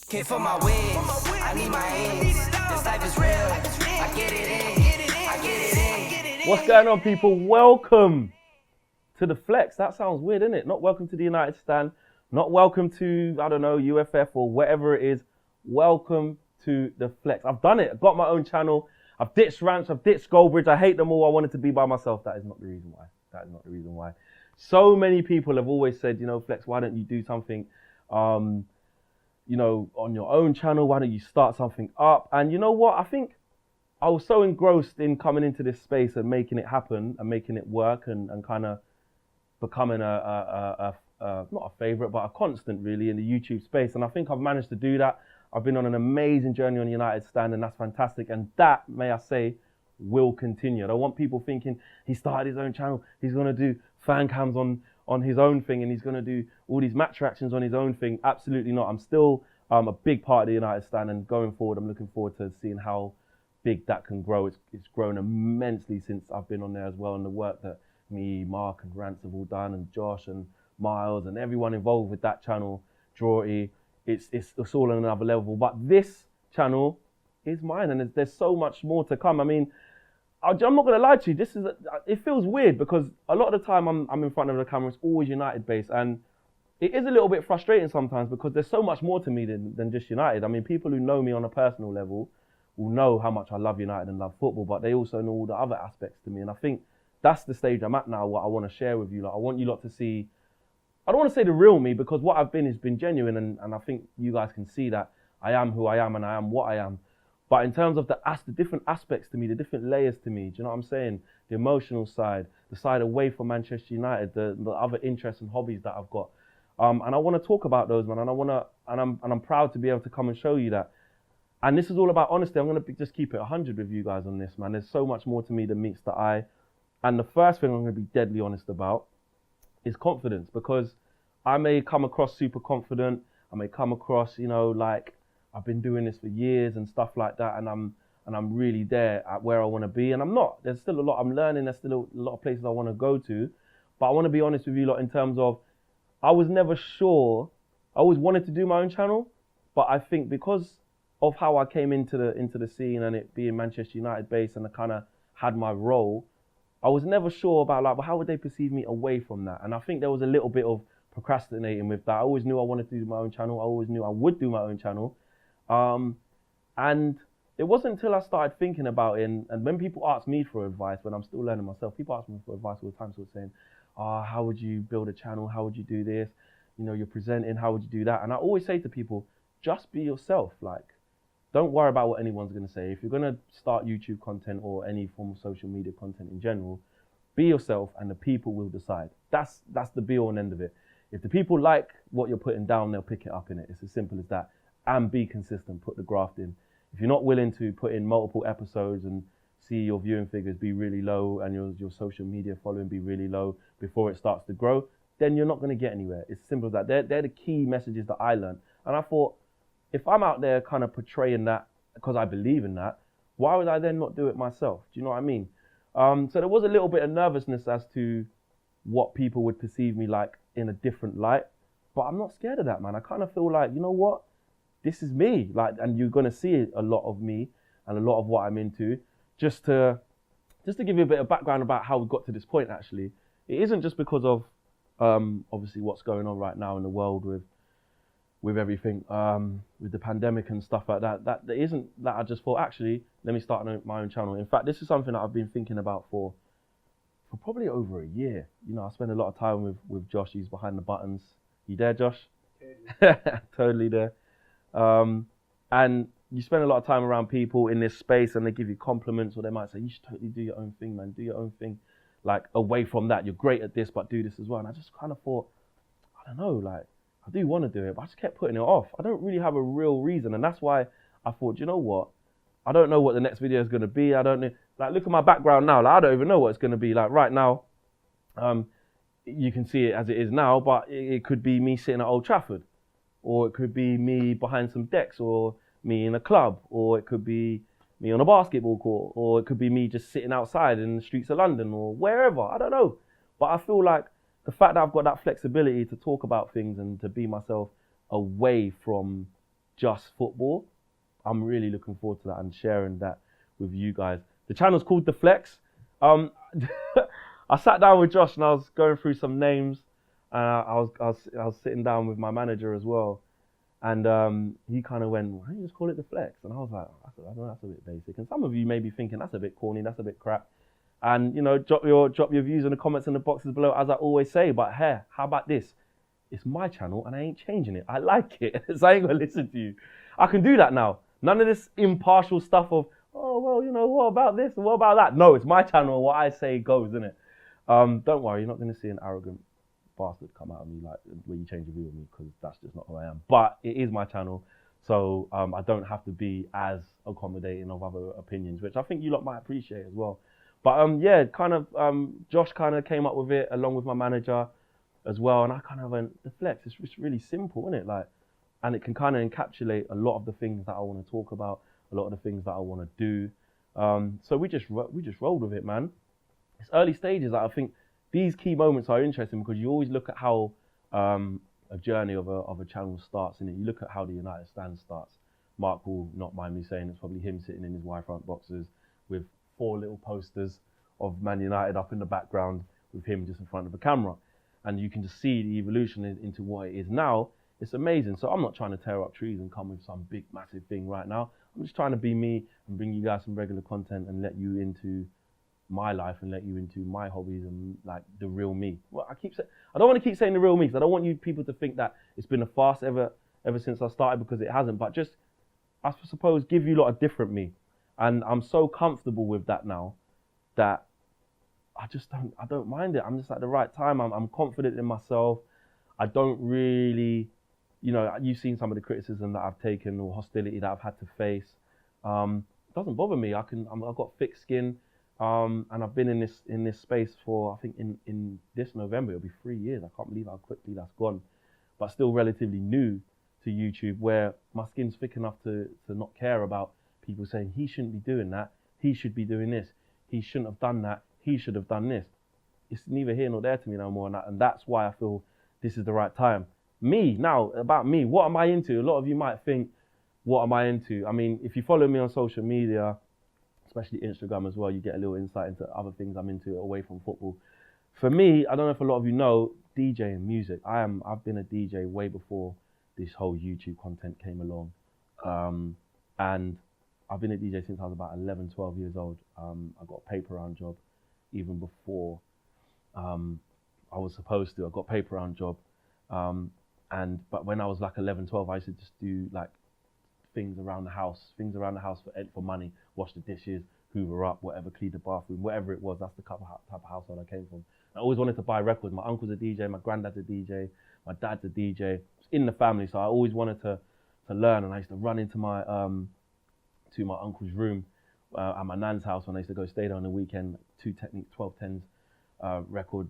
Came for my wins, I need my ends. This life is real, I get it in, I get it in. What's going on, people? Welcome to the Flex. That sounds weird, isn't it? Not welcome to the United Stand, not welcome to, I don't know, UFF or whatever it is. Welcome to the Flex. I've done it. I've got my own channel. I've ditched Ranch, I've ditched Goldbridge. I hate them all. I wanted to be by myself. That is not the reason why. That is not the reason why. So many people have always said, Flex, why don't you do something, on your own channel? Why don't you start something up? And you know what? I think I was so engrossed in coming into this space and making it happen and making it work and kind of becoming not a favorite, but a constant really in the YouTube space. And I think I've managed to do that. I've been on an amazing journey on United Stand, and that's fantastic. And that, may I say, will continue. I don't want people thinking he started his own channel, he's going to do fan cams on his own thing, and he's going to do all these match reactions on his own thing. Absolutely not. I'm still a big part of the United Stand, and going forward, I'm looking forward to seeing how big that can grow. It's grown immensely since I've been on there as well, and the work that me, Mark, and Rance have all done, and Josh and Miles and everyone involved with that channel, Drawty, it's all on another level. But this channel is mine, and there's so much more to come. I mean, I'm not going to lie to you. It feels weird because a lot of the time I'm in front of the camera, it's always United based, and it is a little bit frustrating sometimes because there's so much more to me than just United. I mean, people who know me on a personal level will know how much I love United and love football, but they also know all the other aspects to me. And I think that's the stage I'm at now, what I want to share with you. Like, I want you lot to see, I don't want to say the real me, because what I've been has been genuine, and I think you guys can see that I am who I am and I am what I am. But in terms of the different aspects to me, the different layers to me, do you know what I'm saying? The emotional side, the side away from Manchester United, the other interests and hobbies that I've got. And I want to talk about those, man. And I'm proud to be able to come and show you that. And this is all about honesty. I'm going to just keep it 100 with you guys on this, man. There's so much more to me than meets the eye. And the first thing I'm going to be deadly honest about is confidence, because I may come across super confident. I may come across, like I've been doing this for years and stuff like that, and I'm really there at where I want to be, and I'm not. There's still a lot I'm learning. There's still a lot of places I want to go to, but I want to be honest with you lot in terms of I was never sure. I always wanted to do my own channel, but I think because of how I came into the scene and it being Manchester United based, and I kind of had my role, I was never sure about well, how would they perceive me away from that? And I think there was a little bit of procrastinating with that. I always knew I wanted to do my own channel. I always knew I would do my own channel. And it wasn't until I started thinking about it, and when people ask me for advice, when I'm still learning myself, people ask me for advice all the time, sort of saying, how would you build a channel? How would you do this? You're presenting, how would you do that? And I always say to people, just be yourself. Like, don't worry about what anyone's going to say. If you're going to start YouTube content or any form of social media content in general, be yourself and the people will decide. That's the be all and end of it. If the people like what you're putting down, they'll pick it up in it. It's as simple as that. And be consistent, put the graft in. If you're not willing to put in multiple episodes and see your viewing figures be really low and your social media following be really low before it starts to grow, then you're not going to get anywhere. It's simple as that. They're the key messages that I learned. And I thought, if I'm out there kind of portraying that because I believe in that, why would I then not do it myself? Do you know what I mean? So there was a little bit of nervousness as to what people would perceive me like in a different light, but I'm not scared of that, man. I kind of feel like, you know what? This is me, and you're going to see a lot of me and a lot of what I'm into. Just to give you a bit of background about how we got to this point, actually, it isn't just because of obviously what's going on right now in the world with everything, with the pandemic and stuff like that. That isn't that I just thought, actually, let me start my own channel. In fact, this is something that I've been thinking about for probably over a year. I spend a lot of time with Josh. He's behind the buttons. You there, Josh? Totally there. And you spend a lot of time around people in this space, and they give you compliments, or they might say, you should totally do your own thing, man. Do your own thing. Like, away from that, you're great at this, but do this as well. And I just kind of thought, I don't know, like, I do want to do it, but I just kept putting it off. I don't really have a real reason. And that's why I thought, you know what? I don't know what the next video is going to be. I don't know. Like, look at my background now. Like, I don't even know what it's going to be. Like, right now, you can see it as it is now, but it could be me sitting at Old Trafford, or it could be me behind some decks, or me in a club, or it could be me on a basketball court, or it could be me just sitting outside in the streets of London or wherever. I don't know. But I feel like the fact that I've got that flexibility to talk about things and to be myself away from just football. I'm really looking forward to that and sharing that with you guys. The channel's called The Flex. I sat down with Josh and I was going through some names. I was sitting down with my manager as well, and he kind of went, "Why don't you just call it The Flex?" And I was like, "I know that's a bit basic." And some of you may be thinking that's a bit corny, that's a bit crap. And you know, drop your views in the comments in the boxes below, as I always say. But hey, how about this? It's my channel and I ain't changing it. I like it, so I ain't gonna listen to you. I can do that now. None of this impartial stuff of, oh well, you know, what about this and what about that? No, it's my channel. What I say goes, isn't it? Don't worry, you're not gonna see an arrogant bastard come out of me like when you change your view of me, because that's just not who I am. But it is my channel, so I don't have to be as accommodating of other opinions, which I think you lot might appreciate as well. But yeah, kind of Josh kind of came up with it along with my manager as well, and I kind of went, The Flex, it's just really simple, isn't it? Like, and it can kind of encapsulate a lot of the things that I want to talk about, a lot of the things that I want to do. So we just rolled with it, man. It's early stages. I think these key moments are interesting because you always look at how a journey of a channel starts, and you look at how the United Stand starts. Mark will not mind me saying it's probably him sitting in his Y-front boxes with 4 little posters of Man United up in the background with him just in front of the camera. And you can just see the evolution into what it is now. It's amazing. So I'm not trying to tear up trees and come with some big, massive thing right now. I'm just trying to be me and bring you guys some regular content and let you into my life and let you into my hobbies and like the real me. Well, I don't want to keep saying the real me because I don't want you people to think that it's been a farce ever since I started, because it hasn't. But just, I suppose, give you a lot of different me. And I'm so comfortable with that now that I don't mind it. I'm just at the right time. I'm confident in myself. I don't really, you know, you've seen some of the criticism that I've taken or hostility that I've had to face. It doesn't bother me. I've got thick skin, and I've been in this space for, I think in this November it'll be 3 years. I can't believe how quickly that's gone. But still relatively new to YouTube, where my skin's thick enough to not care about people saying he shouldn't be doing that, he should be doing this, he shouldn't have done that, he should have done this. It's neither here nor there to me no more, and that's why I feel this is the right time. About me, what am I into? A lot of you might think, what am I into? I mean, if you follow me on social media, especially Instagram as well, you get a little insight into other things I'm into away from football. For me, I don't know if a lot of you know, DJ and music. I've been a DJ way before this whole YouTube content came along. And I've been a DJ since I was about 11, 12 years old. I got a paper round job even before I was supposed to. I got a paper round job. But when I was like 11, 12, I used to just do like things around the house for money, wash the dishes, hoover up, whatever, clean the bathroom, whatever it was. That's the type of household I came from. I always wanted to buy records. My uncle's a DJ, my granddad's a DJ, my dad's a DJ. It's in the family, so I always wanted to learn. And I used to run into my uncle's room at my nan's house when I used to go stay there on the weekend. 2 Technics 1210s, record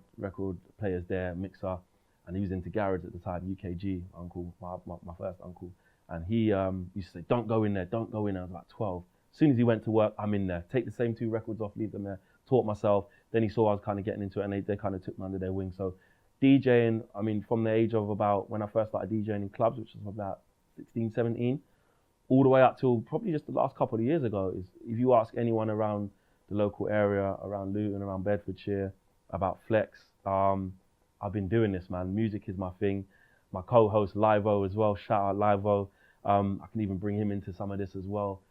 players there, mixer, and he was into garage at the time. UKG uncle, my first uncle, and he used to say, "Don't go in there, don't go in there." I was about 12. As soon as he went to work, I'm in there. Take the same 2 records off, leave them there. Taught myself. Then he saw I was kind of getting into it, and they kind of took me under their wing. So DJing, I mean, from the age of about when I first started DJing in clubs, which was about 16, 17, all the way up till probably just the last couple of years ago, is if you ask anyone around the local area, around Luton, around Bedfordshire, about Flex, I've been doing this, man. Music is my thing. My co-host Livo as well, shout out Livo. I can even bring him into some of this as well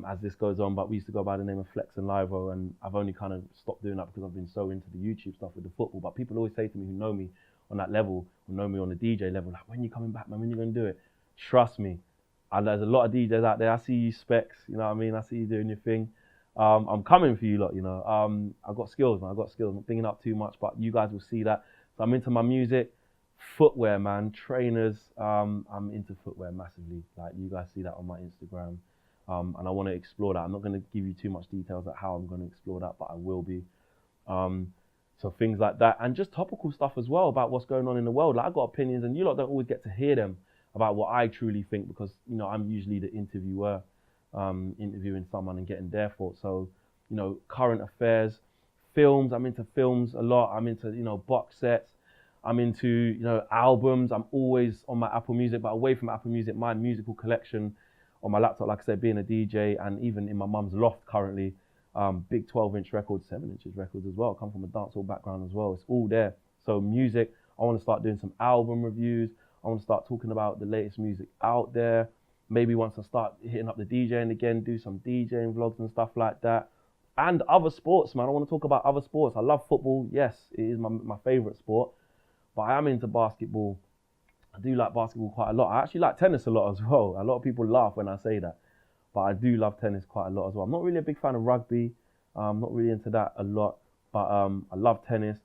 as this goes on, but we used to go by the name of Flex and Livo, and I've only kind of stopped doing that because I've been so into the YouTube stuff with the football. But people always say to me who know me on that level, who know me on the DJ level, like, when are you coming back, man? When are you going to do it? Trust me, there's a lot of DJs out there. I see you, Specs, you know what I mean? I see you doing your thing. I'm coming for you lot, you know. I've got skills, man. I've got skills. I'm not thinking up too much, but you guys will see that. So I'm into my music, footwear, man, trainers. I'm into footwear massively. Like, you guys see that on my Instagram. And I want to explore that. I'm not going to give you too much details about how I'm going to explore that, but I will be. So things like that, and just topical stuff as well about what's going on in the world. Like, I've got opinions, and you lot don't always get to hear them about what I truly think, because, you know, I'm usually the interviewer, interviewing someone and getting their thoughts. So, you know, current affairs, films. I'm into films a lot. I'm into, you know, box sets. I'm into, you know, albums. I'm always on my Apple Music, but away from Apple Music, my musical collection on my laptop, like I said, being a DJ, and even in my mum's loft currently, big 12-inch records, 7 inches records as well. I come from a dancehall background as well. It's all there. So music, I want to start doing some album reviews. I want to start talking about the latest music out there. Maybe once I start hitting up the DJing again, do some DJing vlogs and stuff like that. And other sports, man. I want to talk about other sports. I love football. Yes, it is my favorite sport. But I am into basketball. I do like basketball quite a lot. I actually like tennis a lot as well. A lot of people laugh when I say that. But I do love tennis quite a lot as well. I'm not really a big fan of rugby. I'm not really into that a lot. But I love tennis.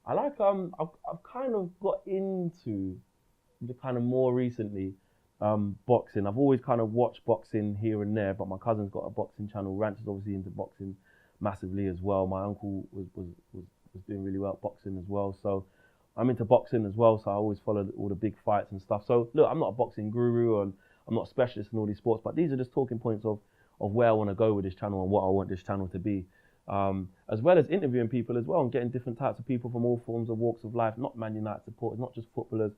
I like, I've kind of got into the kind of more recently boxing. I've always kind of watched boxing here and there, but my cousin's got a boxing channel. Ranch is obviously into boxing massively as well. My uncle was doing really well at boxing as well. So I'm into boxing as well, so I always follow all the big fights and stuff. So look, I'm not a boxing guru and I'm not a specialist in all these sports, but these are just talking points of where I want to go with this channel and what I want this channel to be. As well as interviewing people as well and getting different types of people from all forms of walks of life, not Man United supporters, not just footballers,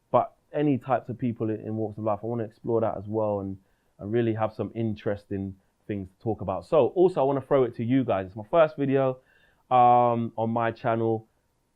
but any types of people in walks of life. I want to explore that as well and really have some interesting things to talk about. So also I want to throw it to you guys. It's my first video on my channel.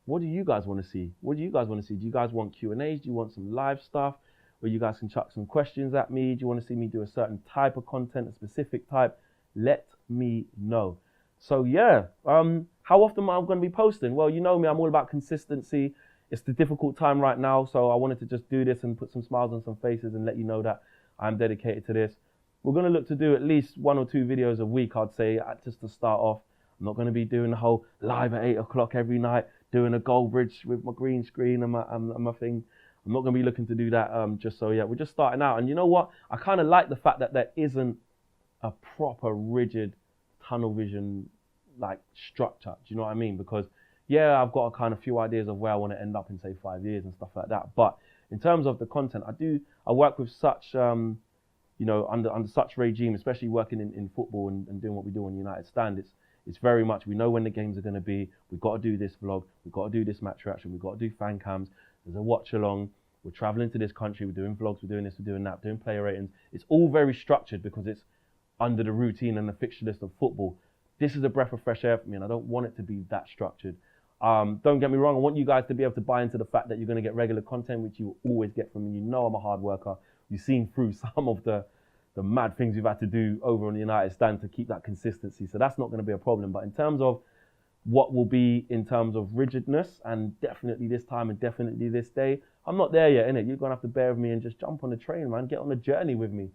What do you guys want to see? What do you guys want to see? Do you guys want Q&As? Do you want some live stuff where you guys can chuck some questions at me? Do you want to see me do a certain type of content, a specific type? Let me know. So yeah, how often am I going to be posting? Well, you know me, I'm all about consistency. It's the difficult time right now, so I wanted to just do this and put some smiles on some faces and let you know that I'm dedicated to this. We're going to look to do at least 1 or 2 videos a week, I'd say, just to start off. I'm not going to be doing the whole live at 8 o'clock every night, doing a gold bridge with my green screen and my thing. I'm not going to be looking to do that just so, yeah, we're just starting out. And you know what? I kind of like the fact that there isn't a proper rigid tunnel vision like structure. Do you know what I mean? Because yeah, I've got a kind of few ideas of where I want to end up in say 5 years and stuff like that. But in terms of the content, I work with such, you know, under such regime, especially working in football and doing what we do on United Stand. It's very much, we know when the games are going to be. We've got to do this vlog. We've got to do this match reaction. We've got to do fan cams. There's a watch along. We're traveling to this country. We're doing vlogs. We're doing this. We're doing that. Doing player ratings. It's all very structured because it's under the routine and the fixture list of football. This is a breath of fresh air for me, and I don't want it to be that structured. Don't get me wrong. I want you guys to be able to buy into the fact that you're going to get regular content, which you will always get from me. You know I'm a hard worker. You've seen through some of the mad things we've had to do over on the United Stand to keep that consistency. So that's not going to be a problem. But in terms of what will be in terms of rigidness, and definitely this time and definitely this day, I'm not there yet, innit? You're going to have to bear with me and just jump on the train, man. Get on the journey with me.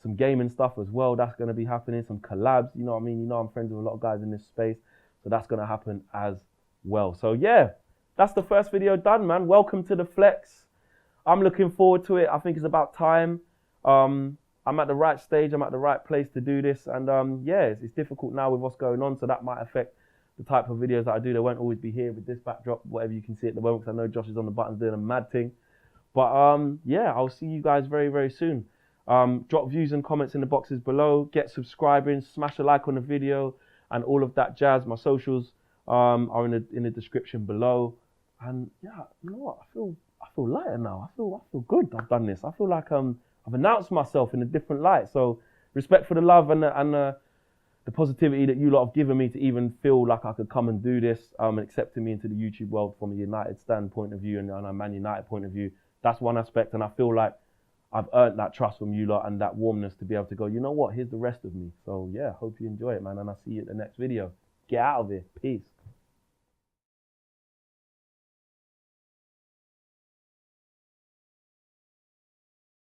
Some gaming stuff as well, that's going to be happening. Some collabs, you know what I mean? You know I'm friends with a lot of guys in this space. So that's going to happen as well. So yeah, that's the first video done, man. Welcome to the Flex. I'm looking forward to it. I think it's about time. I'm at the right stage. I'm at the right place to do this. And yeah, it's difficult now with what's going on. So that might affect the type of videos that I do. They won't always be here with this backdrop, whatever you can see at the moment, because I know Josh is on the buttons doing a mad thing. But yeah, I'll see you guys very, very soon. Drop views and comments in the boxes below. Get subscribing, smash a like on the video and all of that jazz. My socials are in the description below. And yeah, you know what? I feel lighter now. I feel good. I've done this. I feel like I've announced myself in a different light. So respect for the love and the positivity that you lot have given me to even feel like I could come and do this, and accepting me into the YouTube world from a United Stand point of view and a Man United point of view. That's one aspect, and I feel like I've earned that trust from you lot and that warmness to be able to go, you know what, here's the rest of me. So yeah, hope you enjoy it, man, and I'll see you at the next video. Get out of here. Peace.